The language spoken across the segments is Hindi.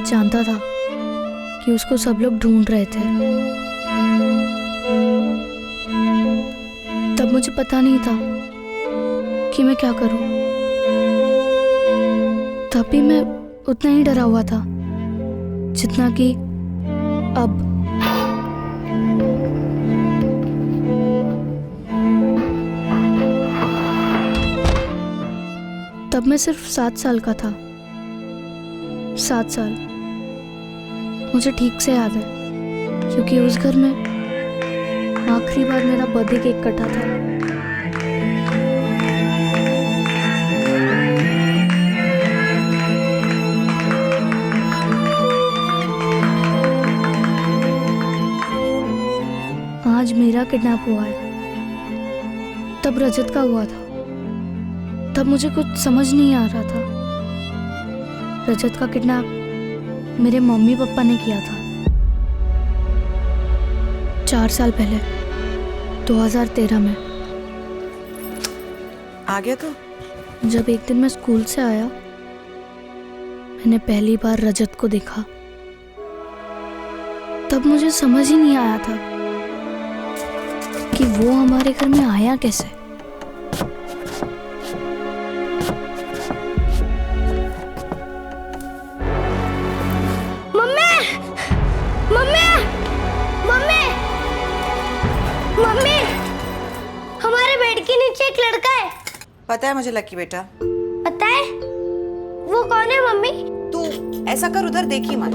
जानता था कि उसको सब लोग ढूंढ रहे थे। तब मुझे पता नहीं था कि मैं क्या करूं। तब भी मैं उतना ही डरा हुआ था जितना कि अब। तब मैं सिर्फ 7 साल का था। 7 साल मुझे ठीक से याद है, क्योंकि उस घर में आखिरी बार मेरा बर्थडे केक कटा था। आज मेरा किडनैप हुआ है, तब रजत का हुआ था। तब मुझे कुछ समझ नहीं आ रहा था। रजत का किडनैप मेरे मम्मी पापा ने किया था 4 साल पहले, 2013 में। आ गया तो? जब एक दिन मैं स्कूल से आया, मैंने पहली बार रजत को देखा। तब मुझे समझ ही नहीं आया था कि वो हमारे घर में आया कैसे। मम्मी! मम्मी! मम्मी! मम्मी! हमारे बेड के नीचे एक लड़का है। पता है मुझे लकी बेटा। पता है? वो कौन है मम्मी? तू ऐसा कर, उधर देखी मत।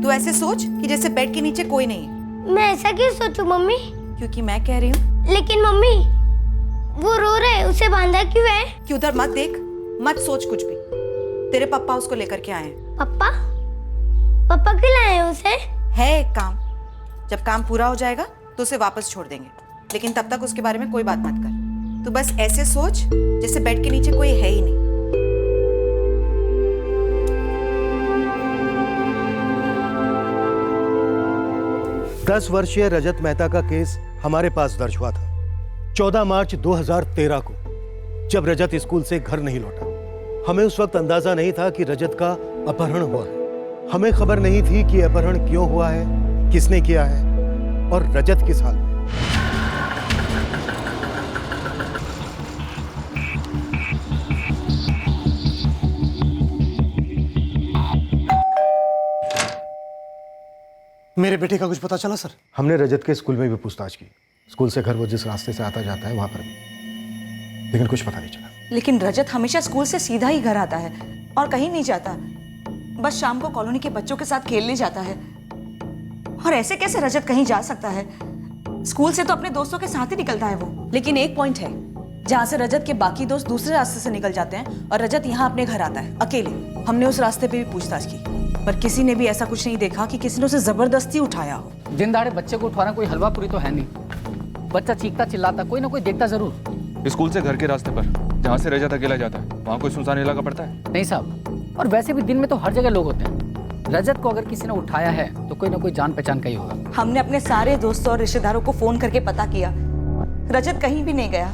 तू ऐसे सोच कि जैसे बेड के नीचे कोई नहीं है। मैं ऐसा क्यों सोचूं मम्मी? क्योंकि मैं कह रही हूँ। लेकिन मम्मी, वो रो रहा है, उसे बांधा क्यों है? कि उधर मत देख, मत सोच कुछ भी। तेरे पापा उसको लेकर के आए हैं। पापा? पापा क्यों लाए हैं उसे? है एक काम, जब काम पूरा हो जाएगा तो उसे वापस छोड़ देंगे, लेकिन तब तक उसके बारे में कोई बात मत कर। तू बस ऐसे सोच जैसे बेड के नीचे कोई है ही नहीं। 10 वर्षीय रजत मेहता का केस हमारे पास दर्ज हुआ था 14 मार्च 2013 को, जब रजत स्कूल से घर नहीं लौटा। हमें उस वक्त अंदाजा नहीं था कि रजत का अपहरण हुआ है। हमें खबर नहीं थी कि अपहरण क्यों हुआ है, किसने किया है और रजत किस हाल में। मेरे बेटे का कुछ पता चला सर? हमने रजत के स्कूल में भी पूछताछ की। स्कूल से घर वो जिस रास्ते से आता जाता है वहां पर भी, लेकिन कुछ पता नहीं चला। लेकिन रजत हमेशा स्कूल से सीधा ही घर आता है और कहीं नहीं जाता। बस शाम को कॉलोनी के बच्चों के साथ खेलने जाता है। और ऐसे कैसे रजत कहीं जा सकता है? स्कूल से तो अपने दोस्तों के साथ ही निकलता है वो। लेकिन एक पॉइंट है जहाँ से रजत के बाकी दोस्त दूसरे रास्ते से निकल जाते हैं और रजत यहाँ अपने घर आता है अकेले। हमने उस रास्ते पे भी पूछताछ की, पर किसी ने भी ऐसा कुछ नहीं देखा कि किसी ने उसे जबरदस्ती उठाया हो। दिन दहाड़े बच्चे को उठाना कोई हलवा पूरी तो है नहीं। बच्चा चीखता चिल्लाता, कोई ना कोई देखता जरूर। स्कूल से घर के रास्ते पर जहाँ से रजत अकेला जाता है, वहाँ कोई सुनसान इलाका पड़ता है? नहीं साहब, और वैसे भी दिन में तो हर जगह लोग होते हैं। रजत को अगर किसी ने उठाया है तो कोई ना कोई जान पहचान का ही होगा। हमने अपने सारे दोस्तों और रिश्तेदारों को फोन करके पता किया, रजत कहीं भी नहीं गया।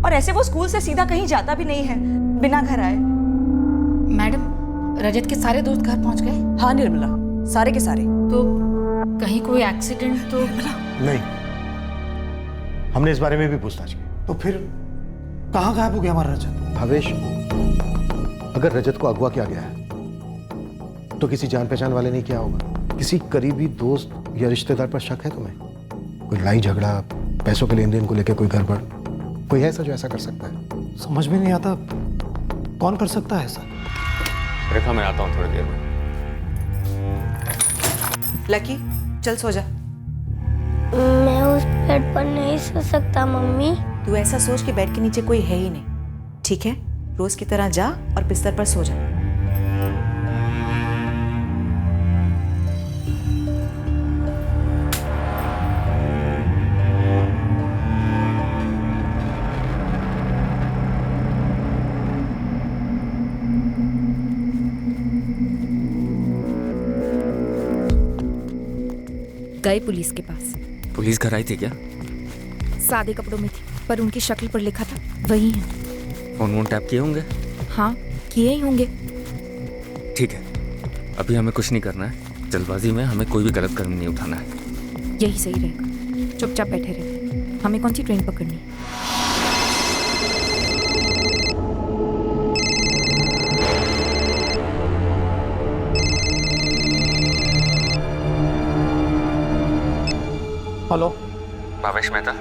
और ऐसे वो स्कूल से सीधा कहीं जाता भी नहीं है बिना घर आए। मैडम, रजत के सारे दोस्त घर पहुंच गए? हाँ निर्मला, सारे के सारे। तो कहीं कोई एक्सीडेंट तो? नहीं, हमने इस बारे में भी पूछताछ की। तो फिर कहाँ गायब हो गया हमारा रजत? भावेश, अगर रजत को अगवा किया गया है तो किसी जान पहचान वाले ने किया होगा। किसी करीबी दोस्त या रिश्तेदार पर शक है तुम्हें? कोई लड़ाई झगड़ा, पैसों के लेन देन को लेकर कोई गड़बड़, कोई है ऐसा जो ऐसा कर सकता है? समझ में नहीं आता कौन कर सकता है ऐसा। रेखा, मैं आता हूँ थोड़ी देर में। लकी, चल सो जा। मैं उस बेड पर नहीं सो सकता मम्मी। तू ऐसा सोच कि बेड के नीचे कोई है ही नहीं, ठीक है? रोज की तरह जा और बिस्तर पर सो जा। गए पुलिस के पास। पुलिस घर आई थी क्या? सादे कपड़ों में थी, पर उनकी शक्ल पर लिखा था वही है। फोन वोन टैप किए होंगे? हाँ, किए ही होंगे। ठीक है, अभी हमें कुछ नहीं करना है। जल्दबाजी में हमें कोई भी गलत कदम नहीं उठाना है। यही सही रहेगा, चुपचाप बैठे रहे। हमें कौन सी ट्रेन पकड़नी है? हेलो, भावेश मेहता,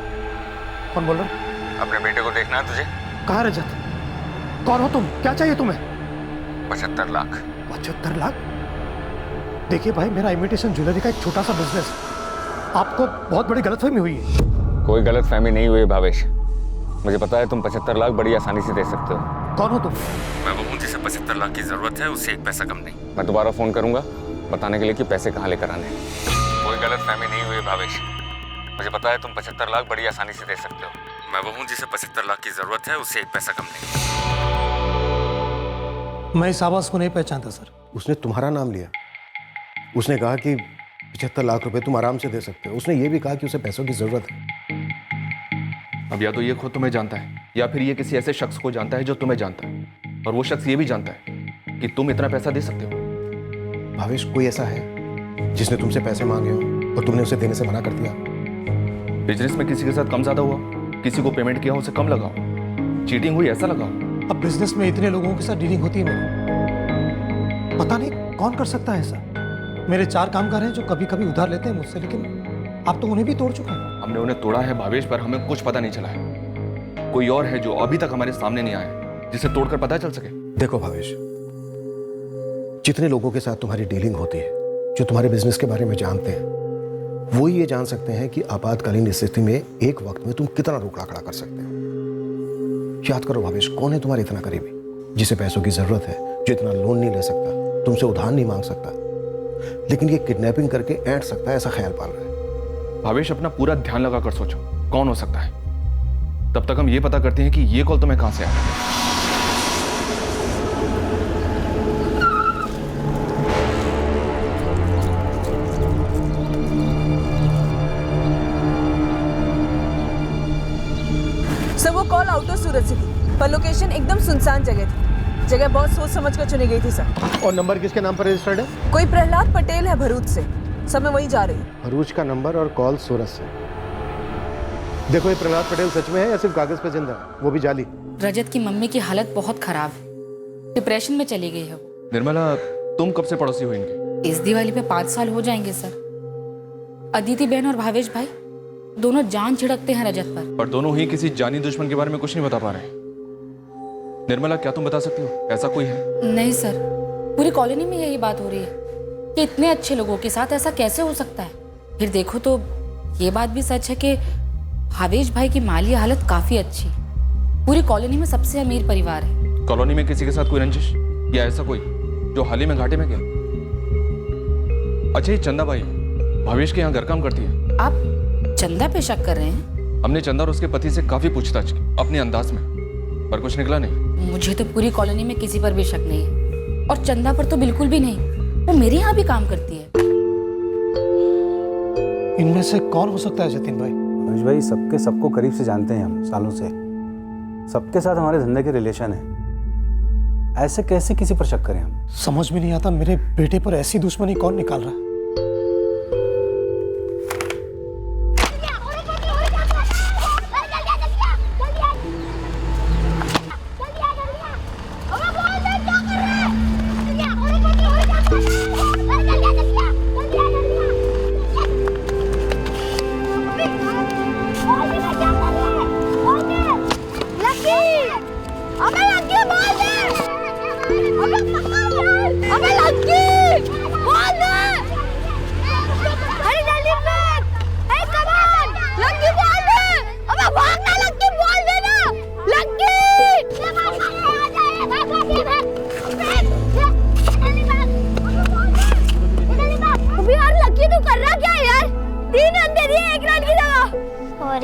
कौन बोल रहा है? अपने बेटे को देखना है तुझे? कहाँ है रजत? कौन हो तुम? क्या चाहिए तुम्हें? 75 लाख। 75 लाख? देखिए भाई, मेरा इमिटेशन ज्वेलरी का एक छोटा सा बिजनेस है। आपको बहुत बड़ी गलतफहमी हुई है। कोई गलत फहमी नहीं हुई भावेश। मुझे पता है तुम 75 लाख बड़ी आसानी से दे सकते हो। कौन हो तुम? मैं वो हूँ जिसे 75 लाख की जरूरत है, उससे एक पैसा कम नहीं। मैं दोबारा फोन करूंगा बताने के लिए कि पैसे कहाँ लेकर आने हैं। कोई गलत फहमी नहीं हुई भावेश। मुझे पता है तुम 75 लाख बड़ी आसानी से दे सकते हो। मैं वो हूँ जिसे 75 लाख की जरूरत है, उससे एक पैसा कम नहीं। मैं इस आवाज को नहीं पहचानता सर। उसने तुम्हारा नाम लिया। उसने कहा कि 75 लाख रुपए तुम आराम से दे सकते हो। उसने ये भी कहा कि उसे पैसों की जरूरत है। अब या तो ये खुद तुम्हें जानता है या फिर ये किसी ऐसे शख्स को जानता है जो तुम्हें जानता है, और वो शख्स ये भी जानता है कि तुम इतना पैसा दे सकते हो। भावेश, कोई ऐसा है जिसने तुमसे पैसे मांगे हो और तुमने उसे देने से मना कर दिया? बिजनेस में किसी के साथ कम ज्यादा हुआ, किसी को पेमेंट किया उसे कम लगाओ, चीटिंग हुई ऐसा लगाओ। अब बिजनेस में इतने लोगों के साथ डीलिंग होती है मेरी, पता नहीं कौन कर सकता है ऐसा। मेरे 4 कामगार हैं जो कभी कभी उधार लेते हैं मुझसे, लेकिन आप तो उन्हें भी तोड़ चुके हैं। हमने उन्हें तोड़ा है भावेश, पर हमें कुछ पता नहीं चला है। कोई और है जो अभी तक हमारे सामने नहीं आया जिसे तोड़कर पता चल सके। देखो भावेश, जितने लोगों के साथ तुम्हारी डीलिंग होती है, जो तुम्हारे बिजनेस के बारे में जानते हैं, वो ये जान सकते हैं कि आपातकालीन स्थिति में एक वक्त में तुम कितना रोकड़ा खड़ा कर सकते हो। याद करो भावेश, कौन है तुम्हारे इतना करीबी जिसे पैसों की जरूरत है, जो इतना लोन नहीं ले सकता, तुमसे उधार नहीं मांग सकता, लेकिन ये किडनैपिंग करके ऐंठ सकता है, ऐसा ख्याल पाल रहा है। भावेश, अपना पूरा ध्यान लगा कर सोचो कौन हो सकता है। तब तक हम ये पता करते हैं कि ये कॉल तुम्हें कहां से आया। सर, वो कॉल आउट ऑफ सूरत से थी, पर लोकेशन एकदम सुनसान जगह थी। जगह बहुत सोच समझ कर चुनी गई थी सर। और नंबर किसके नाम पर रजिस्टर्ड है? कोई प्रहलाद पटेल है भरूच से। सब मैं वहीं जा रही हूँ। भरूच का नंबर और कॉल सूरत से। देखो, ये प्रहलाद पटेल सच में है या सिर्फ कागज पे जिंदा है, वो भी जाली? रजत की मम्मी की हालत बहुत खराब है, डिप्रेशन में चली गई है। निर्मला, तुम कब से पड़ोसी हो इनकी? इस दिवाली पे 5 साल हो जाएंगे सर। अदिति बहन और भावेश भाई दोनों जान छिड़कते हैं रजत पर दोनों ही किसी जानी दुश्मन के बारे में कुछ नहीं बता पा रहे। निर्मला, क्या तुम बता सकती हो ऐसा कोई है? नहीं सर, पूरी कॉलोनी में यही बात हो रही है कि इतने अच्छे लोगों के साथ ऐसा कैसे हो सकता है। फिर देखो तो ये बात भी सच है कि भावेश भाई की माली हालत काफी अच्छी, पूरी कॉलोनी में सबसे अमीर परिवार है। कॉलोनी में किसी के साथ कोई रंजिश या ऐसा कोई जो हाल ही में घाटे में गया? अच्छा, ये चंदा बाई भावेश के यहाँ घर काम करती है। आप चंदा पे शक कर रहे हैं? हमने चंदा और उसके पति से काफी पूछताछ की अपने अंदाज में, पर कुछ निकला नहीं। मुझे तो पूरी कॉलोनी में किसी पर भी शक नहीं है, और चंदा पर तो बिल्कुल भी नहीं। वो मेरे यहाँ भी काम करती है। इनमें से कौन हो सकता है जतिन भाई? अनुज भाई, सबको करीब से जानते हैं हम सालों से। सबके साथ हमारे धंधे के रिलेशन है। ऐसे कैसे किसी पर शक करें हम? समझ में नहीं आता, मेरे बेटे पर ऐसी दुश्मनी कौन निकाल रहा है?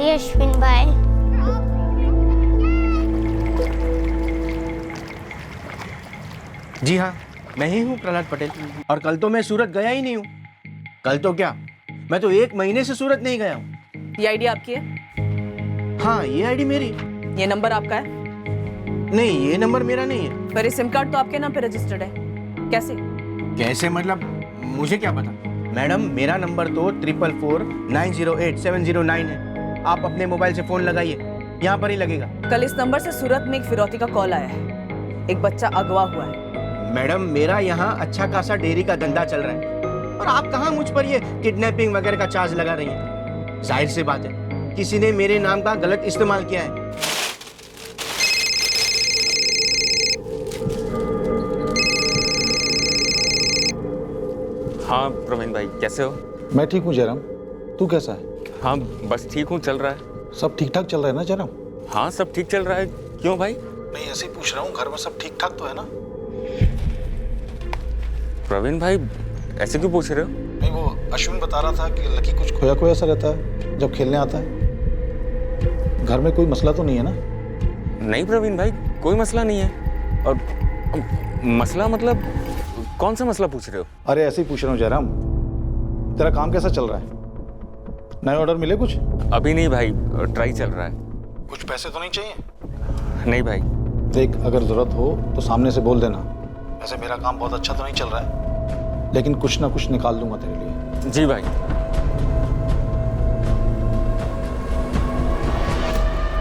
अश्विन भाई, जी हाँ, मैं ही हूँ प्रहलाद पटेल। और कल तो मैं सूरत गया ही नहीं हूँ। कल तो क्या, मैं तो 1 महीने से सूरत नहीं गया हूँ। ये आईडी आपकी है? हाँ, ये आईडी मेरी। ये नंबर आपका है? नहीं, ये नंबर मेरा नहीं है। पर ये सिम कार्ड तो आपके नाम पे रजिस्टर्ड है। कैसे? कैसे मतलब? मुझे क्या पता? मैडम मेरा नंबर तो 4449087009 है। आप अपने मोबाइल से फोन लगाइए, यहाँ पर ही लगेगा। कल इस नंबर से सूरत में एक फिरौती का कॉल आया है। एक बच्चा अगवा हुआ है। मैडम मेरा यहाँ अच्छा खासा डेयरी का धंधा चल रहा है और आप कहाँ मुझ पर ये किडनैपिंग वगैरह का चार्ज लगा रही हैं? जाहिर सी बात है किसी ने मेरे नाम का गलत इस्तेमाल किया है। हाँ प्रवीण भाई, कैसे हो? मैं ठीक हूँ जयराम, तू कैसा है? हाँ बस ठीक हूँ, चल रहा है। सब ठीक ठाक चल रहा है ना जयराम? हाँ सब ठीक चल रहा है। क्यों भाई? नहीं ऐसे ही पूछ रहा हूँ, घर में सब ठीक ठाक तो है ना? प्रवीण भाई ऐसे क्यों पूछ रहे हो? नहीं वो अश्विन बता रहा था कि लकी कुछ खोया खोया सा रहता है जब खेलने आता है। घर में कोई मसला तो नहीं है ना? नहीं प्रवीण भाई, कोई मसला नहीं है। और मसला मतलब कौन सा मसला पूछ रहे हो? अरे ऐसे ही पूछ रहा हूँ जयराम, तेरा काम कैसा चल रहा है? नए ऑर्डर मिले कुछ? अभी नहीं भाई, ट्राई चल रहा है। कुछ पैसे तो नहीं चाहिए? नहीं भाई। देख अगर जरूरत हो तो सामने से बोल देना। वैसे मेरा काम बहुत अच्छा तो नहीं चल रहा है, लेकिन कुछ ना कुछ निकाल दूंगा तेरे लिए। जी भाई।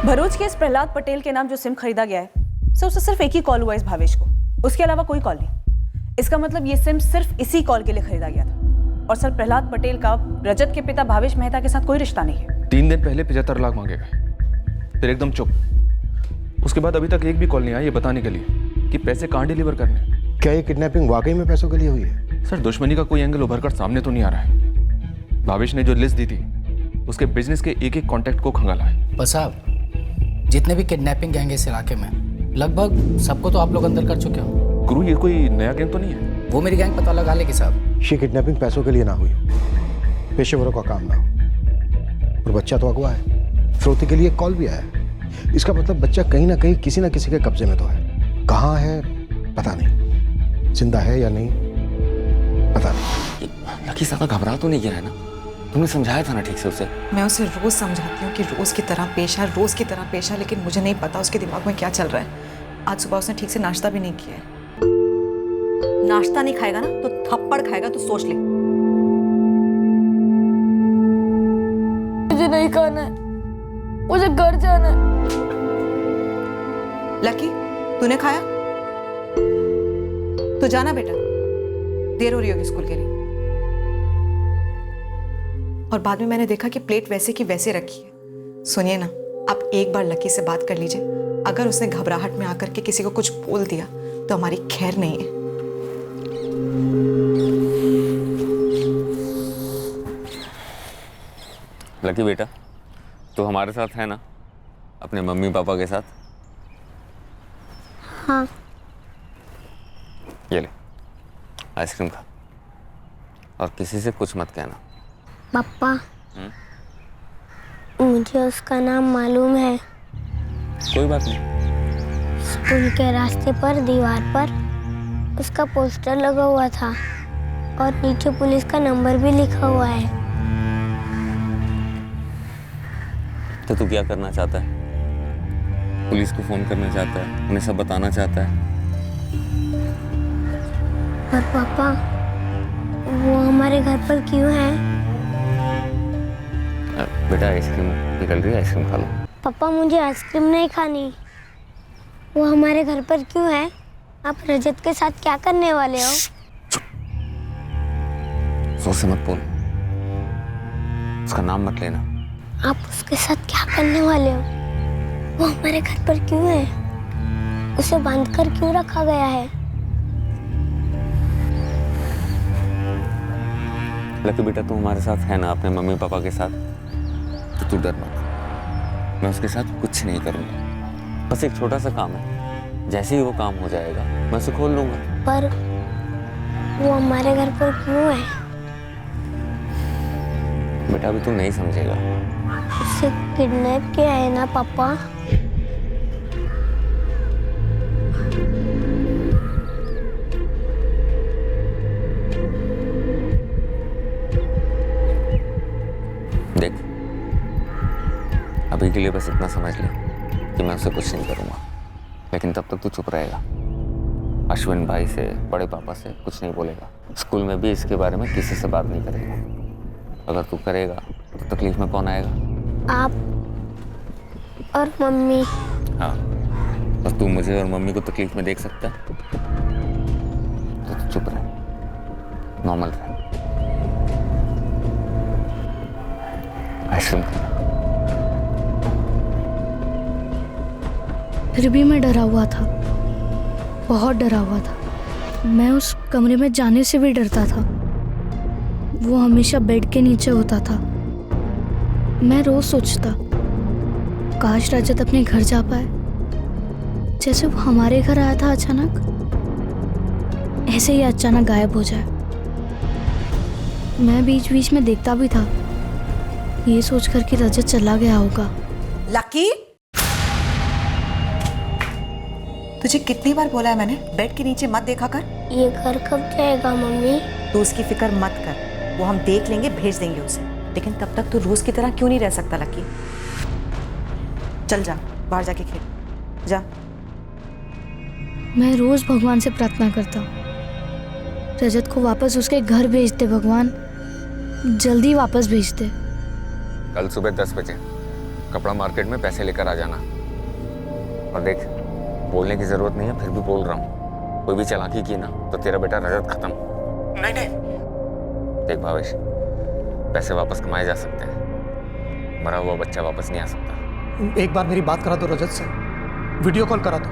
भरूच के इस प्रहलाद पटेल के नाम जो सिम खरीदा गया है, सर उससे सिर्फ एक ही कॉल हुआ इस भावेश को, उसके अलावा कोई कॉल नहीं। इसका मतलब ये सिम सिर्फ इसी कॉल के लिए खरीदा गया था। और सर प्रहलाद पटेल का रजत के पिता भावेश मेहता के साथ कोई रिश्ता नहीं है। 3 दिन पहले 75 लाख मांगे गए, फिर एकदम चुप। उसके बाद अभी तक एक भी कॉल नहीं आया ये बताने के लिए कि पैसे कहाँ डिलीवर करने। क्या ये किडनैपिंग वाकई में पैसों के लिए हुई है? सर दुश्मनी का कोई एंगल उभर कर सामने तो नहीं आ रहा है। भावेश ने जो लिस्ट दी थी उसके बिजनेस के एक एक कॉन्टैक्ट को खंगाला है। बस साहब, जितने भी किडनैपिंग गैंग है इस इलाके में, लगभग सबको तो आप लोग अंदर कर चुके हो। गुरु ये कोई नया गैंग तो नहीं है? वो मेरी गैंग पता लगा लेगी साहब। ये किडनैपिंग पैसों के लिए ना हुई हो, पेशेवरों का काम ना हो। और बच्चा तो अगवा है, फिरौती के लिए कॉल भी आया है। इसका मतलब बच्चा कहीं ना कहीं किसी ना किसी के कब्जे में तो है। कहाँ है पता नहीं, जिंदा है या नहीं पता नहीं। लकी ज्यादा घबरा तो नहीं गया है ना? तुमने समझाया था ना ठीक से उसे? मैं उसे रोज समझाती हूँ कि रोज की तरह पेश है, रोज की तरह पेश है, लेकिन मुझे नहीं पता उसके दिमाग में क्या चल रहा है। आज सुबह उसने ठीक से नाश्ता भी नहीं किया है। नाश्ता नहीं खाएगा ना तो थप्पड़ खाएगा, तो सोच ले। मुझे नहीं खाना है, मुझे घर जाना है। लकी तूने खाया? तो जाना बेटा, देर हो रही होगी स्कूल के लिए। और बाद में मैंने देखा कि प्लेट वैसे की वैसे रखी है। सुनिए ना, आप एक बार लकी से बात कर लीजिए। अगर उसने घबराहट में आकर के किसी को कुछ बोल दिया तो हमारी खैर नहीं है। लकी बेटा, तो हमारे साथ है ना, अपने मम्मी पापा के साथ? हाँ। ये ले आइसक्रीम खा, और किसी से कुछ मत कहना। पापा, मुझे उसका नाम मालूम है। कोई बात नहीं। स्कूल के रास्ते पर दीवार पर उसका पोस्टर लगा हुआ था और नीचे पुलिस का नंबर भी लिखा हुआ है। तो तू क्या करना चाहता है? पुलिस को फोन करना चाहता है, उन्हें सब बताना चाहता है? पर पापा, वो हमारे घर पर क्यों है? बेटा आइसक्रीम निकल रही है, आइसक्रीम खा लो। पापा मुझे आइसक्रीम नहीं खानी। वो हमारे घर पर क्यों है? आप रजत के साथ क्या करने वाले हो? जोर से मत बोल, उसका नाम मत लेना। आप उसके साथ क्या करने वाले हो? वो हमारे घर पर क्यों है? उसे बांधकर क्यों रखा गया है? लकी बेटा, तू हमारे साथ है ना, अपने मम्मी पापा के साथ, तो तू डर मत। मैं उसके साथ कुछ नहीं करूंगा। बस एक छोटा सा काम है, जैसे ही वो काम हो जाएगा मैं उसे खोल लूंगा। पर वो हमारे घर पर क्यों है? बेटा अभी तू नहीं समझेगा। उसे किडनैप किया है ना पापा? देख, अभी के लिए बस इतना समझ ले कि मैं उसे कुछ नहीं करूंगा, लेकिन तब तक तू चुप रहेगा। अश्विन भाई से, बड़े पापा से कुछ नहीं बोलेगा। स्कूल में भी इसके बारे में किसी से बात नहीं करेगा। अगर तू करेगा तो तकलीफ में कौन आएगा? आप और मम्मी। हाँ, और तू मुझे और मम्मी को तकलीफ में देख सकता है? तो तू चुप रह, नॉर्मल रह। आइसक्रीम खा। फिर भी मैं डरा हुआ था, बहुत डरा हुआ था। मैं उस कमरे में जाने से भी डरता था। वो हमेशा बेड के नीचे होता था। मैं रोज सोचता, काश रजत अपने घर जा पाए, जैसे वो हमारे घर आया था अचानक, ऐसे ही अचानक गायब हो जाए। मैं बीच बीच में देखता भी था, ये सोचकर कि रजत चला गया होगा। लकी, तुझे कितनी बार बोला है मैंने, बेड के नीचे मत देखा कर। ये घर कब जाएगा मम्मी? तू उसकी फिक्र मत कर, वो हम देख लेंगे, भेज देंगे उसे। लेकिन तब तक तू रोज की तरह क्यों नहीं रह सकता लकी? चल जा, बाहर जाके खेल जा। मैं रोज भगवान से प्रार्थना करता हूँ, रजत को वापस उसके घर भेज दे भगवान, जल्दी वापस भेज दे। कल सुबह 10 बजे कपड़ा मार्केट में पैसे लेकर आ जाना। और देख, बोलने की जरूरत नहीं है, फिर भी बोल रहा हूँ, कोई भी चालाकी की ना तो तेरा बेटा रजत खत्म। नहीं नहीं, देख भावेश, पैसे वापस कमाए जा सकते हैं, मरा हुआ बच्चा वापस नहीं आ सकता। एक बार मेरी बात करा दो रजत से, वीडियो कॉल करा दो।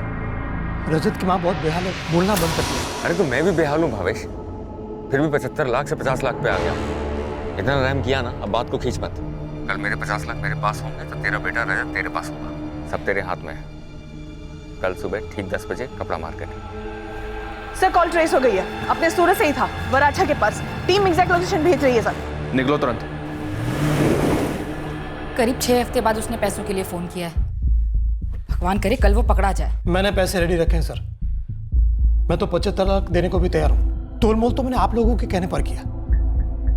रजत की माँ बहुत बेहाल है, बोलना बंद कर दिया। अरे तो मैं भी बेहाल हूँ भावेश, फिर भी 75 लाख से 50 लाख पे आ गया। इतना रहम किया ना, अब बात को खींच मत। कल मेरे 50 लाख मेरे पास होंगे तो तेरा बेटा रजत तेरे पास होगा, सब तेरे हाथ में है। कल सुबह ठीक 10 बजे कपड़ा मार्केट। सर कॉल ट्रेस हो गई है, अपने सूरत से ही था, वराछा के पास। टीम एग्जैक्ट लोकेशन भेज रही है सर। निकलो तुरंत। करीब 6 हफ्ते बाद उसने पैसों के लिए फोन किया है। भगवान करे कल वो पकड़ा जाए। मैंने पैसे रेडी रखे हैं सर, मैं तो 75 लाख देने को भी तैयार हूँ। तोल मोल तो मैंने आप लोगों के कहने पर किया।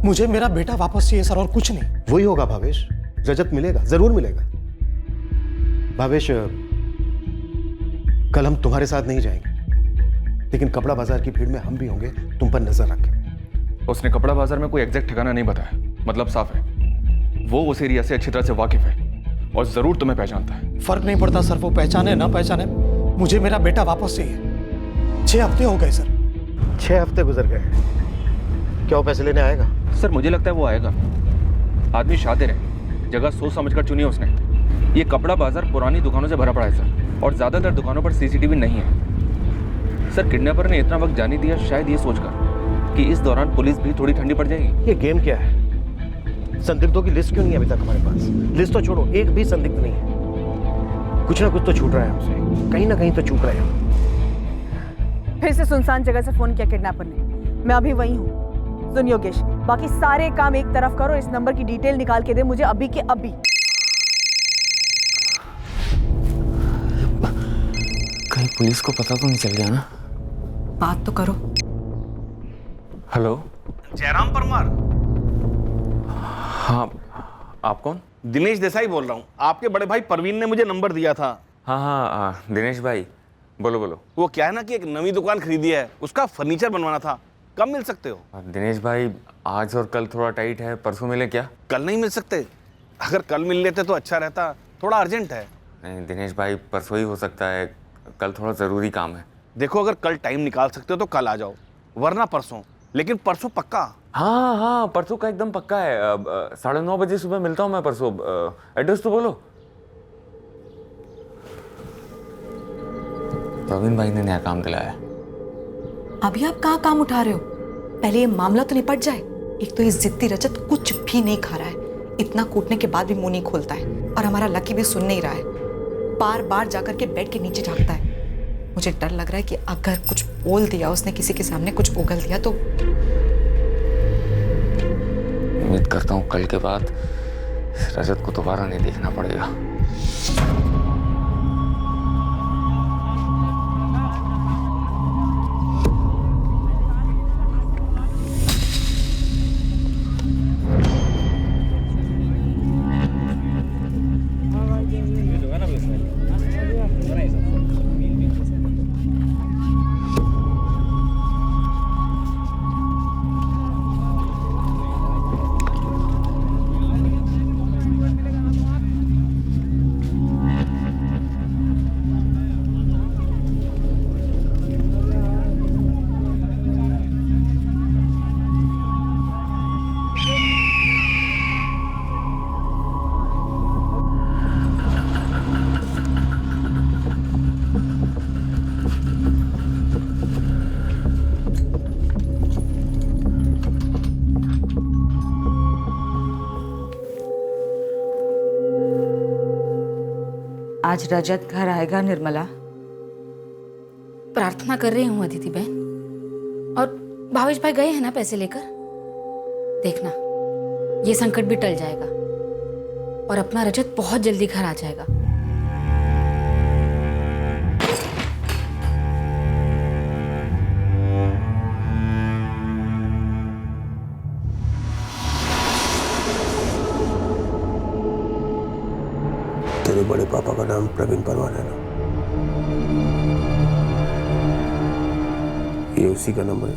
मुझे मेरा बेटा वापस चाहिए सर, और कुछ नहीं। वही होगा भावेश, रजत मिलेगा, जरूर मिलेगा। भावेश, कल हम तुम्हारे साथ नहीं जाएंगे, लेकिन कपड़ा बाजार की भीड़ में हम भी होंगे, तुम पर नजर रखें। उसने कपड़ा बाजार में कोई एग्जैक्ट ठिकाना नहीं बताया, मतलब साफ है वो उस एरिया से अच्छी तरह से वाकिफ है और जरूर तुम्हें पहचानता है। फर्क नहीं पड़ता सर, वो पहचाने ना पहचाने, मुझे मेरा बेटा वापस चाहिए। 6 हफ्ते हो गए सर। 6 हफ्ते गुजर गए, क्या वो पैसे लेने आएगा? सर मुझे लगता है वो आएगा। आदमी शातिर है, जगह सोच समझकर चुनी है उसने। ये कपड़ा बाजार पुरानी दुकानों से भरा पड़ा है सर, और ज्यादातर दुकानों पर सीसीटीवी नहीं है। सर किडनैपर ने इतना वक्त जाने दिया शायद ये सोचकर कि इस दौरान पुलिस भी थोड़ी ठंडी पड़ जाएगी। ये गेम क्या है? संदिग्धों की लिस्ट क्यों नहीं है अभी तक हमारे पास? लिस्ट तो छोड़ो, एक भी संदिग्ध नहीं है। कुछ ना कुछ तो छूट रहा है हमसे, कहीं ना कहीं तो चूक रहे हैं। फिर से सुनसान जगह से फोन किया किडनैपर ने। मैं अभी वहीं हूँ। सुन योगेश, बाकी सारे काम एक तरफ करो, इस नंबर की डिटेल निकाल के दे मुझे अभी के अभी। कहीं पुलिस को पता तो नहीं चल गया ना? बात तो करो। हेलो, जयराम परमार। हाँ, आप कौन? दिनेश देसाई बोल रहा हूँ, आपके बड़े भाई परवीन ने मुझे नंबर दिया था। हाँ हाँ, दिनेश भाई, बोलो बोलो। वो क्या है ना कि एक नई दुकान खरीदी है, उसका फर्नीचर बनवाना था, कब मिल सकते हो? दिनेश भाई, आज और कल थोड़ा टाइट है, परसों मिले क्या? कल नहीं मिल सकते? अगर कल मिल लेते तो अच्छा रहता, थोड़ा अर्जेंट है। नहीं दिनेश भाई, परसों ही हो सकता है, कल थोड़ा ज़रूरी काम है। देखो अगर कल टाइम निकाल सकते हो तो कल आ जाओ, वरना परसों, लेकिन परसों पक्का। हाँ हाँ, परसों का एकदम पक्का है। 9:30 बजे सुबह मिलता हूँ मैं परसों। एड्रेस तो बोलो। प्रवीण भाई ने नया काम दिलाया। अभी आप कहाँ काम उठा रहे हो? पहले ये मामला तो निपट जाए। एक तो ये जिद्दी रजत कुछ भी नहीं खा रहा है, इतना कूटने के बाद भी मुंह नहीं खोलता है, और हमारा लकी भी सुन नहीं रहा है, बार बार जाकर के बेड के नीचे झांकता है। मुझे डर लग रहा है कि अगर कुछ बोल दिया उसने, किसी के सामने कुछ उगल दिया तो। उम्मीद करता हूँ कल के बाद रजत को दोबारा नहीं देखना पड़ेगा। आज रजत घर आएगा निर्मला? प्रार्थना कर रही हूँ अदिति बहन। और भावेश भाई गए हैं ना पैसे लेकर? देखना ये संकट भी टल जाएगा और अपना रजत बहुत जल्दी घर आ जाएगा। तेरे बड़े पापा का नाम प्रवीण परवान है ना? ये उसी का नंबर है।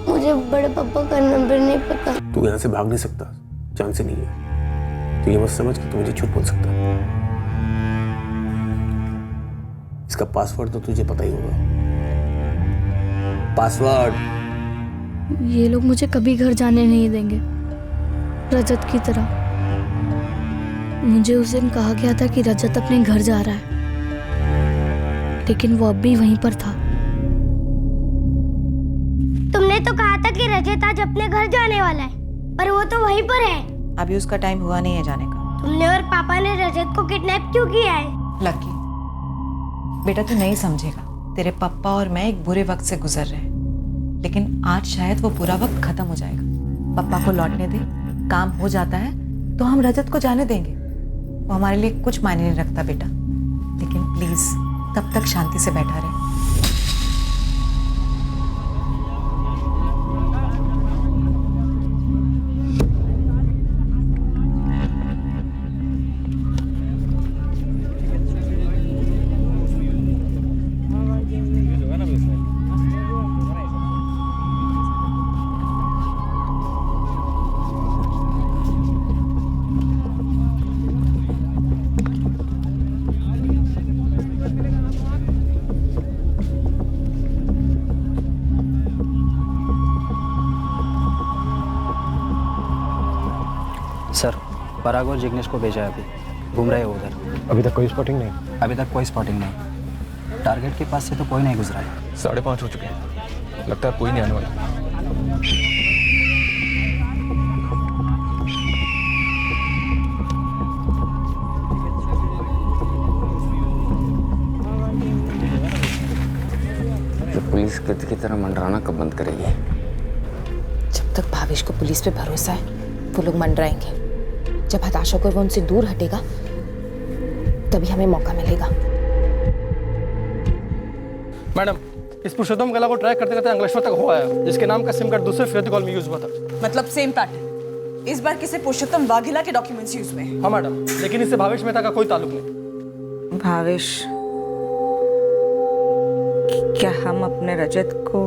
मुझे बड़े पापा का नंबर नहीं पता। तू यहाँ से भाग नहीं सकता, चांस ही नहीं है। तो ये मत समझ कि तू मुझे झूठ बोल सकता। इसका पासवर्ड तो तुझे पता ही होगा। पासवर्ड। ये लोग मुझे कभी घर जाने नहीं देंगे, रजत की तरह। मुझे उस दिन कहा गया था कि रजत अपने घर जा रहा है, लेकिन वो अब भी वहीं पर था। तुमने तो कहा था कि रजत आज अपने घर जाने वाला है, पर वो तो वहीं पर है। अभी उसका टाइम हुआ नहीं है जाने का। तुमने और पापा ने रजत को किडनैप क्यों किया है? लकी बेटा, तू नहीं समझेगा। तेरे पापा और मैं एक बुरे वक्त से गुजर रहे हैं, लेकिन आज शायद वो बुरा वक्त खत्म हो जाएगा। पापा को लौटने दे, काम हो जाता है तो हम रजत को जाने देंगे। वो हमारे लिए कुछ मायने नहीं रखता बेटा, लेकिन प्लीज तब तक शांति से बैठा रहे। सर, पराग और जिग्नेश को भेजा है, अभी घूम रहे हो उधर। अभी तक कोई स्पॉटिंग नहीं? अभी तक कोई स्पॉटिंग नहीं। टारगेट के पास से तो कोई नहीं गुजरा है। 5:30 हो चुके हैं, लगता है कोई नहीं आने वाला। तो पुलिस की तरह मंडराना कब बंद करेगी? जब तक भावेश को पुलिस पे भरोसा है वो लोग मंडराएंगे। जब हताश होकर वो उनसे दूर हटेगा तभी हमें मौका मिलेगा। मैडम, इस पुरुषोत्तम कला को ट्रैक करते करते अंकलेश्वर तक हो आया, जिसके नाम का सिम कार्ड दूसरे फिरौती कॉल में यूज हुआ था। मतलब सेम पैटर्न। इस बार किसी पुरुषोत्तम वाघेला के डॉक्यूमेंट्स यूज में? हाँ मैडम, लेकिन इससे भावेश मेहता का कोई ताल्लुक नहीं। भावेश, क्या हम अपने रजत को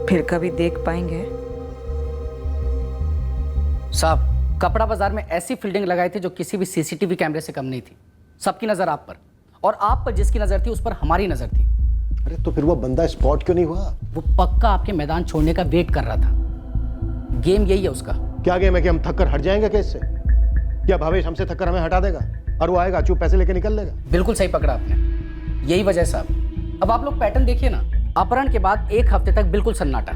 फिर कभी देख पाएंगे? साहब, कपड़ा बाजार में ऐसी फील्डिंग लगाई थी जो किसी भी सीसीटीवी कैमरे से कम नहीं थी। सबकी नजर आप पर, और आप पर जिसकी नजर थी उस पर हमारी नजर थी। अरे तो फिर वो बंदा स्पॉट क्यों नहीं हुआ? वो पक्का आपके मैदान छोड़ने का वेट कर रहा था। गेम यही है उसका। क्या गेम है कि हम थक कर हट जाएंगे केस से? क्या भावेश हमसे थक कर हमें हटा देगा और वो आएगा चुप पैसे लेके निकल लेगा? बिल्कुल सही पकड़ा आपने, यही वजह है साहब। अब आप लोग पैटर्न देखिए ना, अपहरण के बाद 1 हफ्ते तक बिल्कुल सन्नाटा,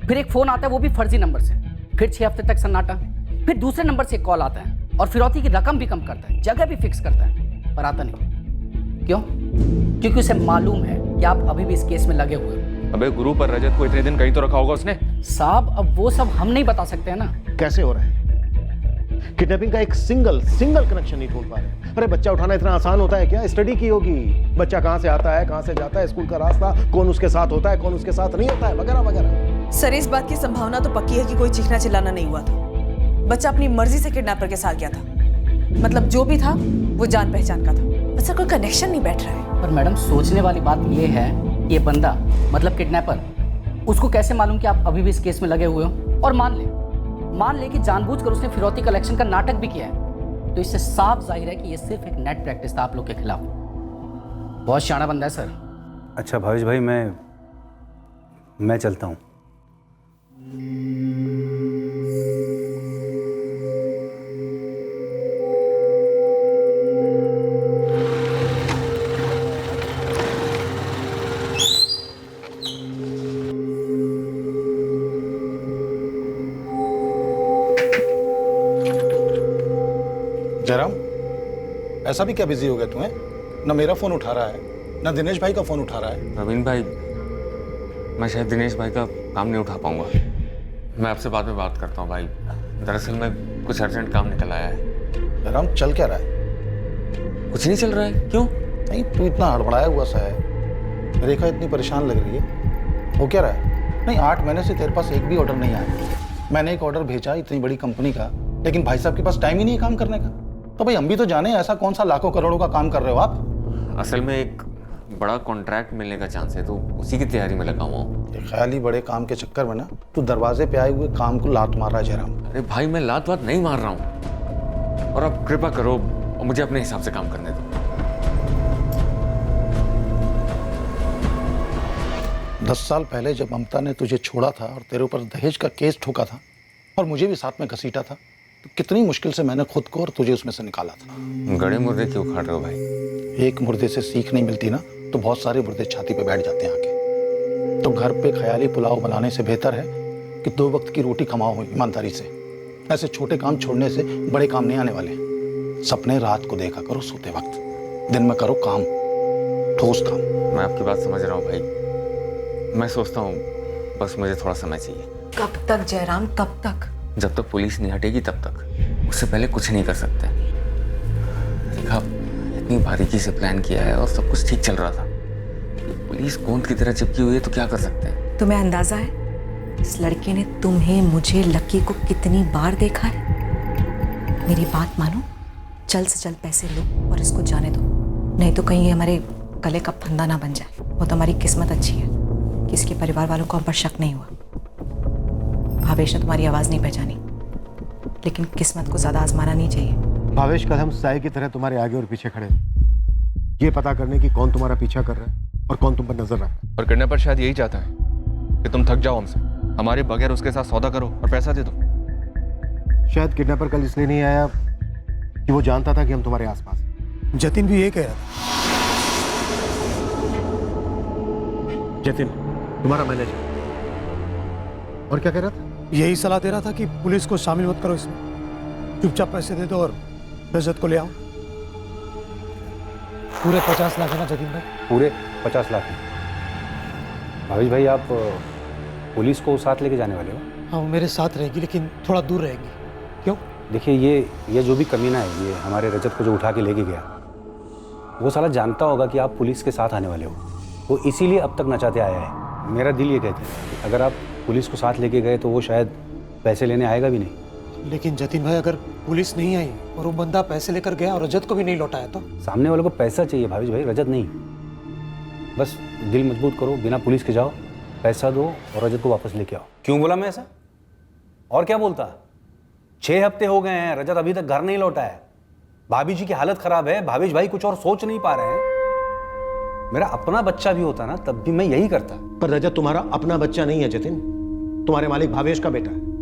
फिर एक फोन आता है वो भी फर्जी नंबर से, फिर 6 हफ्ते तक सन्नाटा, फिर दूसरे नंबर से एक कॉल आता है और फिरौती की रकम भी कम करता है, जगह भी फिक्स करता है, पर आता नहीं। क्यों? क्योंकि उसे मालूम है कि आप अभी भी इस केस में लगे हुए हो। अबे गुरु, पर रजत को इतने दिन कहीं तो रखा होगा उसने। साहब, अब वो सब हम नहीं बता सकते हैं ना। कैसे हो रहा है? किडनैपिंग का एक सिंगल कनेक्शन नहीं ढूंढ पा रहे। अरे बच्चा उठाना इतना आसान होता है क्या? स्टडी की होगी, बच्चा कहां से आता है, कहां से जाता है, स्कूल का रास्ता, कौन उसके साथ होता है, कौन उसके साथ नहीं होता है, वगैरह वगैरह। सर, इस बात की संभावना तो पक्की है कि कोई चीखना चिल्लाना नहीं हुआ था। बच्चा अपनी मर्जी से किडनैपर के साथ गया था। मतलब जो भी था वो जान पहचान का था, बस कोई कनेक्शन नहीं बैठ रहा है। पर मैडम, सोचने वाली बात ये है, ये बंदा मतलब किडनैपर, उसको कैसे मालूम कि आप अभी भी इस केस में लगे हुए हो? और मान ले कि जानबूझकर उसने फिरौती कलेक्शन का नाटक भी किया है, तो इससे साफ जाहिर है कि ये सिर्फ एक नेट प्रैक्टिस था आप लोग के खिलाफ। बहुत शाना बंदा है सर। अच्छा भावेश भाई, मैं चलता हूँ। जयराम, ऐसा भी क्या बिजी हो गया तुम्हें? ना मेरा फोन उठा रहा है, ना दिनेश भाई का फोन उठा रहा है। रवीन भाई, मैं शायद दिनेश भाई का काम नहीं उठा पाऊंगा। मैं आपसे बाद में बात करता हूँ भाई। दरअसल मैं कुछ अर्जेंट काम निकल आया है। राम, चल क्या रहा है? कुछ नहीं चल रहा है। क्यों? नहीं, तू इतना हड़बड़ाया हुआ सा है, रेखा इतनी परेशान लग रही है। हो क्या रहा है? नहीं, 8 महीने से तेरे पास एक भी ऑर्डर नहीं आया। मैंने एक ऑर्डर भेजा इतनी बड़ी कंपनी का, लेकिन भाई साहब के पास टाइम ही नहीं है काम करने का। तो भाई हम भी तो जाने ऐसा कौन सा लाखों करोड़ों का काम कर रहे हो आप? असल में एक बड़ा कॉन्ट्रैक्ट मिलने का चांस है, तो उसी की तैयारी में लगा हुआ हूँ। ये ख्याली बड़े काम के चक्कर में ना तू दरवाजे पे आए हुए काम को लात मार रहा है जयराम। अरे भाई, मैं लात वात नहीं मार रहा हूँ, और आप कृपा करो और मुझे अपने हिसाब से काम करने दो। 10 साल पहले जब ममता ने तुझे छोड़ा था और तेरे ऊपर दहेज का केस ठोका था और मुझे भी साथ में घसीटा था, तो कितनी मुश्किल से मैंने खुद को और तुझे उसमें से निकाला था। गड़े मुर्दे क्यों उखाड़ रहे हो भाई? एक मुर्दे से सीख नहीं मिलती ना, तो बहुत सारे मुर्दे छाती पे बैठ जाते हैं आके। तो घर पे ख्याली पुलाव बनाने से बेहतर है कि 2 वक्त की रोटी कमाओ ईमानदारी से। ऐसे छोटे काम छोड़ने से बड़े काम नहीं आने वाले। सपने रात को देखा करो सोते वक्त, दिन में करो काम, ठोस काम। मैं आपकी बात समझ रहा हूँ भाई। मैं सोचता हूँ बस मुझे थोड़ा समय चाहिए। कब तक जयराम, कब तक? जब तक पुलिस नहीं हटेगी तब तक। उससे पहले कुछ नहीं कर सकते। रेखा, इतनी बारीकी से प्लान किया है और सब कुछ ठीक चल रहा था। पुलिस गोंद की तरह चिपकी हुई है, तो क्या कर सकते हैं? तुम्हें अंदाजा है इस लड़के ने तुम्हें, मुझे, लकी को कितनी बार देखा है? मेरी बात मानो, जल्द से जल्द पैसे लो और इसको जाने दो, नहीं तो कहीं हमारे गले का फंदा ना बन जाए। वो तो हमारी किस्मत अच्छी है कि इसके परिवार वालों को हम पर शक नहीं हुआ। भावेश ने तुम्हारी आवाज़ नहीं पहचानी, लेकिन किस्मत को ज़्यादा आजमाना नहीं चाहिए। भावेश कदम साए की तरह तुम्हारे आगे और पीछे खड़े, ये पता करने की कौन तुम्हारा पीछा कर रहा है और कौन तुम पर नजर रख रहा है। और किडनैपर शायद यही चाहता है कि तुम थक जाओ हमसे, हमारे बगैर उसके साथ सौदा करो और पैसा दे दो। शायद किडनैपर कल इसलिए नहीं आया कि वो जानता था कि हम तुम्हारे आसपास हैं। जतिन भी ये कह रहा था। जतिन तुम्हारा मैनेजर, और क्या कह रहा था? यही सलाह दे रहा था कि पुलिस को शामिल मत करो इसमें, चुपचाप पैसे दे दो और रजत को ले आओ। पूरे 50 लाख है ना जतिन भाई? पूरे 50 लाख हैं। भावेश भाई, आप पुलिस को साथ लेके जाने वाले हो? हाँ, वो मेरे साथ रहेगी, लेकिन थोड़ा दूर रहेगी। क्यों? देखिए, ये जो भी कमीना है, ये हमारे रजत को जो उठा के लेके गया, वो साला जानता होगा कि आप पुलिस के साथ आने वाले हो। वो इसीलिए अब तक नचाते आया है। मेरा दिल ये कहता है कि अगर आप पुलिस को साथ लेके गए तो वो शायद पैसे लेने आएगा भी नहीं। लेकिन जतिन भाई, अगर पुलिस नहीं आई और वो बंदा पैसे लेकर गया और रजत को भी नहीं लौटाया तो? सामने वालों को पैसा चाहिए भावेश भाई, रजत नहीं। बस दिल मजबूत करो, बिना पुलिस के जाओ, पैसा दो और रजत को वापस लेके आओ। क्यों बोला मैं ऐसा? और क्या बोलता? 6 हफ्ते हो गए हैं, रजत अभी तक घर नहीं लौटा है। भाभी जी की हालत खराब है, भावेश भाई कुछ और सोच नहीं पा रहे हैं। मेरा अपना बच्चा भी होता ना, तब भी मैं यही करता। पर रजत तुम्हारा अपना बच्चा नहीं है जतिन, तुम्हारे मालिक भावेश का बेटा है।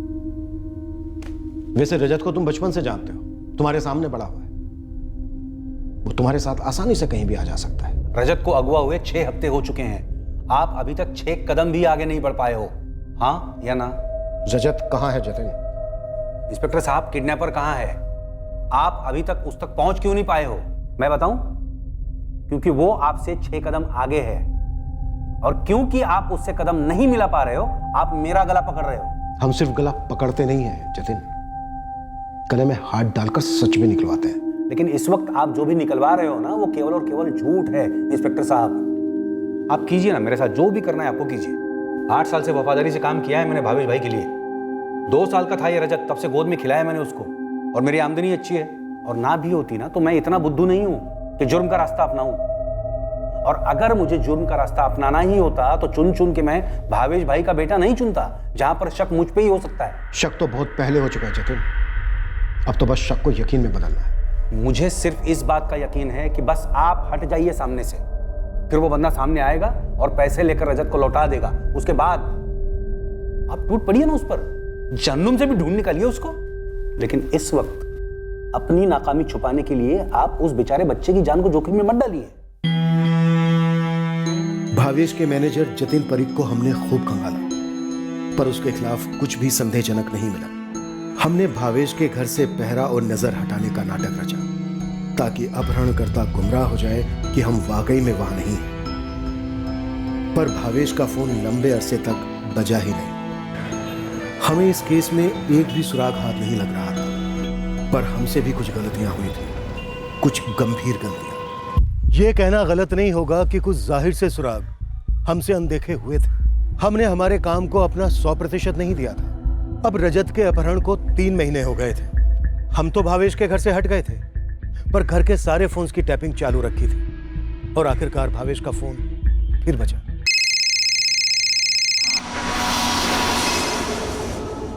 वैसे रजत को तुम बचपन से जानते हो, तुम्हारे सामने बड़ा हुआ है। वो तुम्हारे साथ आसानी से कहीं भी आ जा सकता है। रजत को अगवा हुए 6 हफ्ते हो चुके हैं, आप अभी तक 6 कदम भी आगे नहीं बढ़ पाए हो। हाँ या ना? रजत कहाँ है जतिन? इंस्पेक्टर साहब, किडनैपर कहाँ है? आप अभी तक उस तक पहुंच क्यों नहीं पाए हो? मैं बताऊं? क्योंकि वो आपसे 6 कदम आगे है, और क्योंकि आप उससे कदम नहीं मिला पा रहे हो, आप मेरा गला पकड़ रहे हो। हम सिर्फ गला पकड़ते नहीं हैं जतिन, गले में हाथ डालकर सच भी निकलवाते हैं। लेकिन इस वक्त आप जो भी निकलवा रहे हो ना, वो केवल और केवल झूठ है। इंस्पेक्टर साहब, आप कीजिए ना मेरे साथ, जो भी करना है आपको कीजिए। 8 साल से वफादारी से काम किया है मैंने भावेश भाई के लिए। 2 साल का था ये रजत, तब से गोद में खिलाया मैंने उसको, और मेरी आमदनी अच्छी है। और ना भी होती ना तो मैं इतना बुद्धू नहीं हूं कि जुर्म का रास्ता अपनाऊं। और अगर मुझे जुर्म का रास्ता अपनाना ही होता तो चुन चुन के मैं भावेश भाई का बेटा नहीं चुनता, जहां पर शक मुझ पे ही हो सकता है। शक तो बहुत पहले हो चुका है जतिन, अब तो बस शक को यकीन में बदलना है। मुझे सिर्फ इस बात का यकीन है कि बस आप हट जाइए सामने से, फिर वो बंदा सामने आएगा और पैसे लेकर रजत को लौटा देगा। उसके बाद आप टूट पड़िए ना उस पर, जहन्नुम से भी ढूंढ निकालिए उसको। लेकिन इस वक्त अपनी नाकामी छुपाने के लिए आप उस बेचारे बच्चे की जान को जोखिम में मत डालिए। भावेश के मैनेजर जतिन परीख को हमने खूब खंगाला, पर उसके खिलाफ कुछ भी संदेहजनक नहीं मिला। हमने भावेश के घर से पहरा और नजर हटाने का नाटक रचा, ताकि अपहरणकर्ता गुमराह हो जाए कि हम वाकई में वहां नहीं हैं। पर भावेश का फोन लंबे अरसे तक बजा ही नहीं। हमें इस केस में एक भी सुराग हाथ नहीं लग रहा था, पर हमसे भी कुछ गलतियां हुई थी, कुछ गंभीर गलतियां। यह कहना गलत नहीं होगा कि कुछ जाहिर से सुराग हमसे अनदेखे हुए थे। हमने हमारे काम को अपना 100% नहीं दिया था। अब रजत के अपहरण को 3 महीने हो गए थे। हम तो भावेश के घर से हट गए थे, पर घर के सारे फोन्स की टैपिंग चालू रखी थी और आखिरकार भावेश का फोन फिर बजा।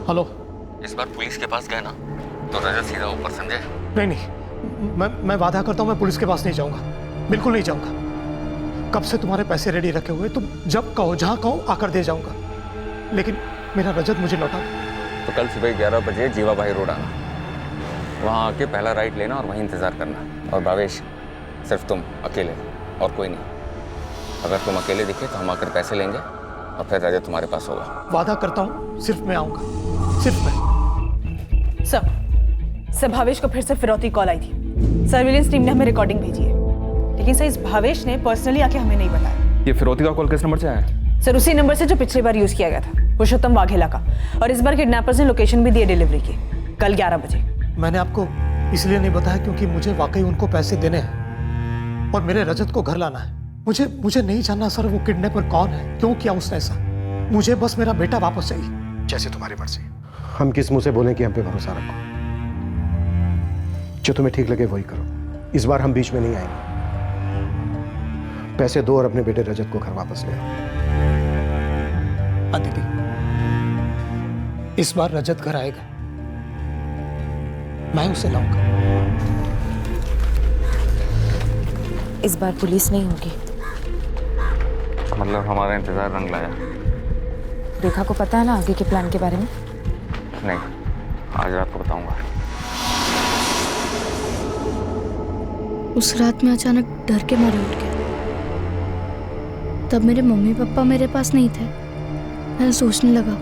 हेलो। इस बार पुलिस के पास गए ना तो रजत सीधा ऊपर, समझे? नहीं, मैं वादा करता हूँ मैं पुलिस के पास नहीं जाऊंगा, बिल्कुल नहीं जाऊंगा। कब से तुम्हारे पैसे रेडी रखे हुए, तुम जब कहो जहां कहो आकर दे जाऊंगा, लेकिन मेरा रजत मुझे लौटा दो। तो कल सुबह 11 बजे जीवा भाई रोड आना, वहाँ आके पहला राइट लेना और वहीं इंतजार करना। और भावेश, सिर्फ तुम अकेले और कोई नहीं। अगर तुम अकेले दिखे तो हम आकर पैसे लेंगे और फिर रजत तुम्हारे पास होगा। वादा करता हूँ सिर्फ मैं आऊंगा, सिर्फ मैं। सर भावेश को फिर से फिरौती कॉल आई थी। सर्विलेंस टीम ने हमें रिकॉर्डिंग भेजी है, लेकिन सर इस भावेश ने पर्सनली आके हमें नहीं बताया। ये फिरौती का कॉल किस नंबर से आया है? सर उसी नंबर से जो पिछली बार यूज किया गया था, पुरुषोत्तम वाघेला का। और इस बार किडनैपर्स ने लोकेशन भी दी है डिलीवरी की, कल 11 बजे। मैंने आपको इसलिए नहीं बताया क्योंकि मुझे वाकई उनको पैसे देने हैं और मेरे रजत को घर लाना है। मुझे नहीं जानना सर वो किडनैपर कौन है, क्यों किया उसने ऐसा। मुझे बस मेरा बेटा वापस चाहिए। जैसे तुम्हारी मर्जी। हम किस मुंह से बोलें कि हम पे भरोसा रखो? जो तुम्हें ठीक लगे वही करो। इस बार हम बीच में नहीं आएंगे। पैसे दो और अपने बेटे रजत को घर वापस ले आओ। अदिति, इस बार रजत घर आएगा, मैं उसे लाऊंगा। इस बार पुलिस नहीं होगी। मतलब हमारा इंतजार रंग लाया? रेखा को पता है ना आगे के प्लान के बारे में? नहीं, आज रात को बताऊंगा। उस रात में अचानक डर के मारे उठ गया। तब मेरे मम्मी पापा मेरे पास नहीं थे। मैं सोचने लगा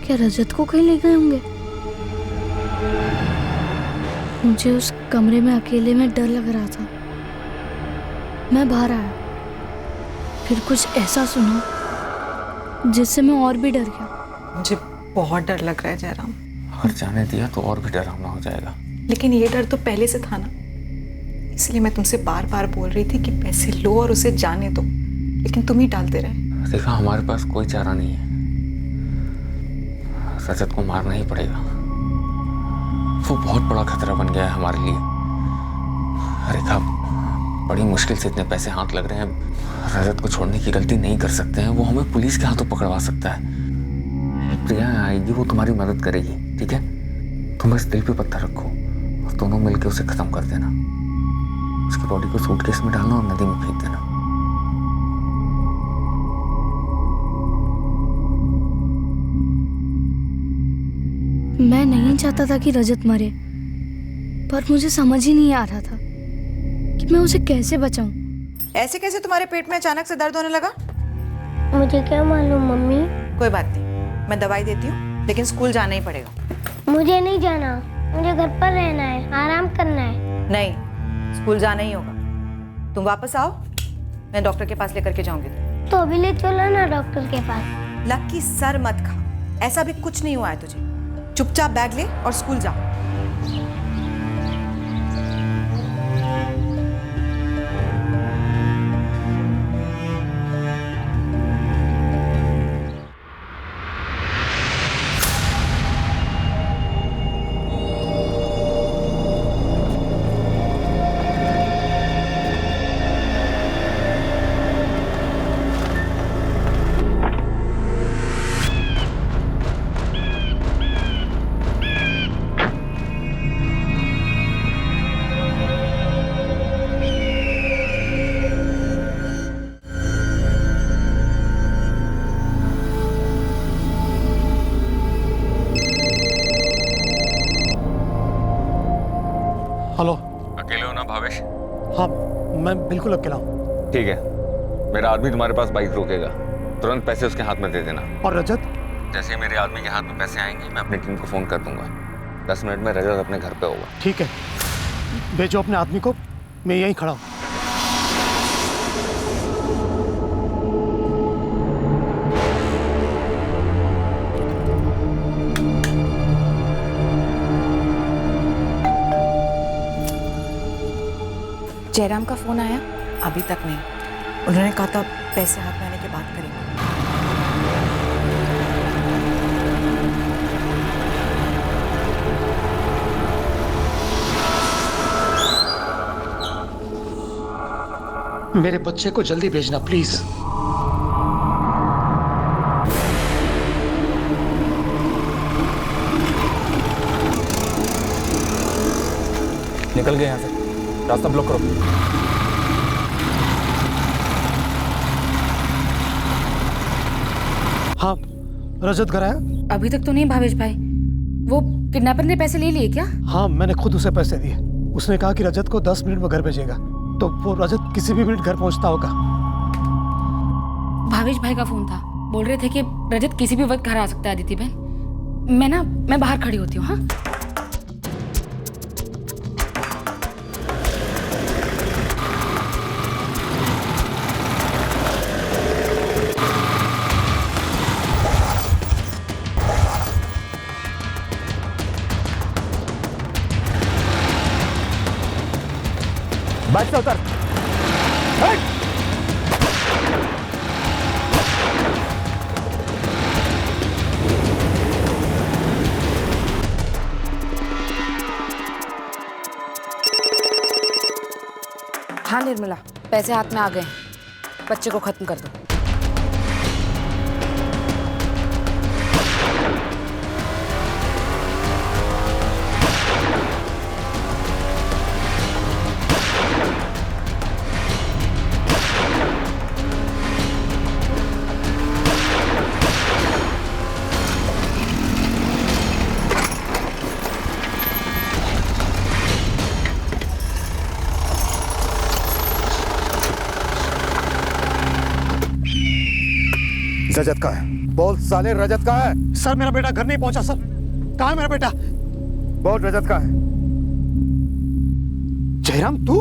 क्या रजत को कहीं ले गए होंगे। मुझे उस कमरे में अकेले में डर लग रहा था। मैं बाहर आया, फिर कुछ ऐसा सुना जिससे मैं और भी डर गया। मुझे बहुत डर लग रहा है जयराम। अगर जाने दिया तो और भी डरावना हो जाएगा। लेकिन ये डर तो पहले से था ना, इसलिए मैं तुमसे बार बार बोल रही थी कि पैसे लो और उसे जाने दो, लेकिन तुम ही टालते रहे। देखा, हमारे पास कोई चारा नहीं है। रजत को मारना ही पड़ेगा। वो बहुत बड़ा खतरा बन गया है हमारे लिए। रेखा, बड़ी मुश्किल से इतने पैसे हाथ लग रहे हैं। रजत को छोड़ने की गलती नहीं कर सकते हैं। वो हमें पुलिस के हाथों पकड़वा सकता है। प्रिया आएगी, वो तुम्हारी मदद करेगी, ठीक है? तुम बस दिल पे पत्थर रखो और दोनों मिलकर उसे खत्म कर देना। उसकी बॉडी को सूटकेस में डालना और नदी में फेंक देना। मैं नहीं चाहता था कि रजत मरे, पर मुझे समझ ही नहीं आ रहा था कि मैं उसे कैसे बचाऊं। ऐसे कैसे तुम्हारे पेट में अचानक से दर्द होने लगा? मुझे क्या मालूम मम्मी। कोई बात नहीं, मैं दवाई देती हूँ, लेकिन स्कूल जाना ही पड़ेगा। मुझे नहीं जाना, मुझे घर पर रहना है, आराम करना है। नहीं, स्कूल जाना ही होगा। तुम वापस आओ, मैं डॉक्टर के पास लेकर के जाऊंगी। तो अभी ले चलो ना डॉक्टर के पास। लकी, सर मत खा, ऐसा भी कुछ नहीं हुआ है तुझे। चुपचाप बैग ले और स्कूल जा। हेलो। अकेले हो ना भावेश? हाँ, मैं बिल्कुल अकेला हूँ। ठीक है, मेरा आदमी तुम्हारे पास बाइक रोकेगा, तुरंत पैसे उसके हाथ में दे देना। और रजत? जैसे ही मेरे आदमी के हाथ में पैसे आएंगे, मैं अपनी टीम को फोन कर दूंगा। 10 मिनट में रजत अपने घर पे होगा। ठीक है। भेजो अपने आदमी को, मैं यहीं खड़ा हूँ। जयराम का फोन आया? अभी तक नहीं। उन्होंने कहा था पैसे हाथ में आने के बाद करेंगे। मेरे बच्चे को जल्दी भेजना प्लीज। निकल गए यहाँ से, रास्ता ब्लॉक करो। हाँ, रजत घर आया? अभी तक तो नहीं भावेश भाई। वो किडनैपर ने पैसे ले लिए क्या? हाँ, मैंने खुद उसे पैसे दिए। उसने कहा कि रजत को 10 मिनट में घर भेजेगा, तो वो रजत किसी भी मिनट घर पहुंचता होगा। भावेश भाई का फोन था, बोल रहे थे कि रजत किसी भी वक्त घर आ सकता है। अदिति बहन, मैं बाहर खड़ी होती हूँ। हाँ, बाइक से उतर। हाँ निर्मला, पैसे हाथ में आ गए। बच्चे को खत्म कर दो। रजत का है, बोल साले रजत का है। सर, मेरा बेटा घर नहीं पहुंचा। सर, कहाँ है मेरा बेटा? बोल रजत का है। जयराम, तू?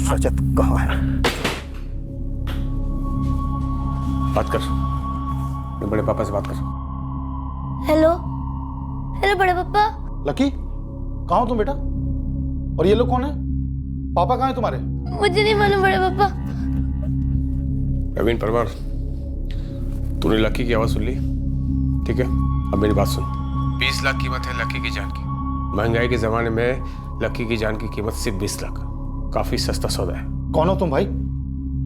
रजत कहाँ है? बात कर, मैं बड़े पापा से बात कर। हेलो हेलो बड़े पापा। लकी, कहाँ हो तुम बेटा? और ये लोग कौन है? पापा कहाँ है तुम्हारे? मुझे नहीं मालूम बड़े पापा। प्रवीण परमार, तूने लकी की आवाज सुन ली? ठीक है, अब मेरी बात सुन। 20 लाख कीमत है लकी की जान की। महंगाई के जमाने में लकी की जान की कीमत सिर्फ 20 लाख। काफी सस्ता सौदा है। कौन हो तुम भाई?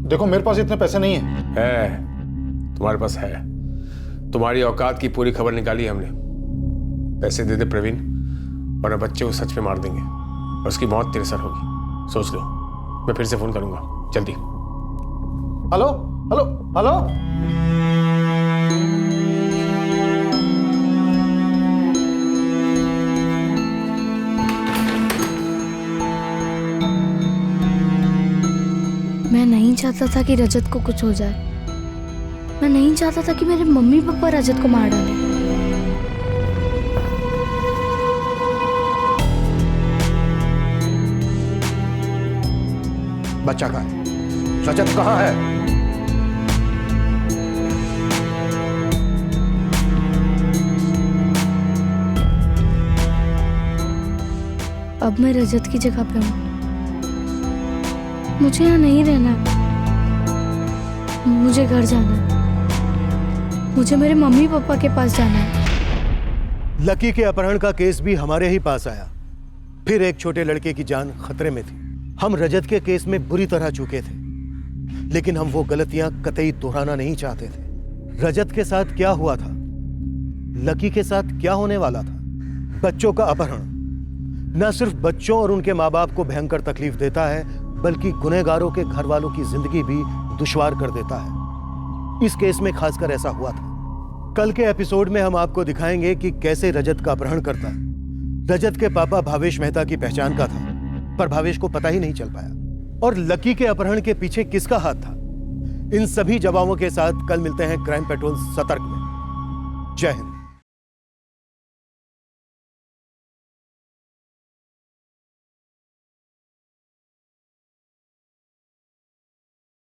देखो मेरे पास इतने पैसे नहीं है, तुम्हारे पास है। तुम्हारी औकात की पूरी खबर निकाली हमने। पैसे दे दे प्रवीण, वरना बच्चे को सच में मार देंगे और उसकी मौत तेरे सर होगी। सोच लो। मैं फिर से फोन करूंगा, जल्दी। Hello hello hello. मैं नहीं चाहता था कि रजत को कुछ हो जाए। मैं नहीं चाहता था कि मेरे मम्मी पापा रजत को मार डालें। बच्चा कहाँ है? रजत कहाँ है? अब मैं रजत की जगह पे हूँ। मुझे यहाँ नहीं रहना। मुझे घर जाना है। मुझे मेरे मम्मी पापा के पास जाना है। लकी के अपहरण का केस भी हमारे ही पास आया। फिर एक छोटे लड़के की जान खतरे में थी। हम रजत के केस में बुरी तरह चूके थे, लेकिन हम वो गलतियां कतई दोहराना नहीं चाहते थे। रजत के साथ क्या हुआ था, लकी के साथ क्या होने वाला था? बच्चों का अपहरण न सिर्फ बच्चों और उनके माँ बाप को भयंकर तकलीफ देता है, बल्कि गुनहगारों के घर वालों की जिंदगी भी दुश्वार कर देता है। इस केस में खासकर ऐसा हुआ था। कल के एपिसोड में हम आपको दिखाएंगे कि कैसे रजत का अपहरण करता है। रजत के पापा भावेश मेहता की पहचान का था, पर भावेश को पता ही नहीं चल पाया। और लकी के अपहरण के पीछे किसका हाथ था? इन सभी जवाबों के साथ कल मिलते हैं क्राइम पेट्रोल सतर्क में। जय हिंद।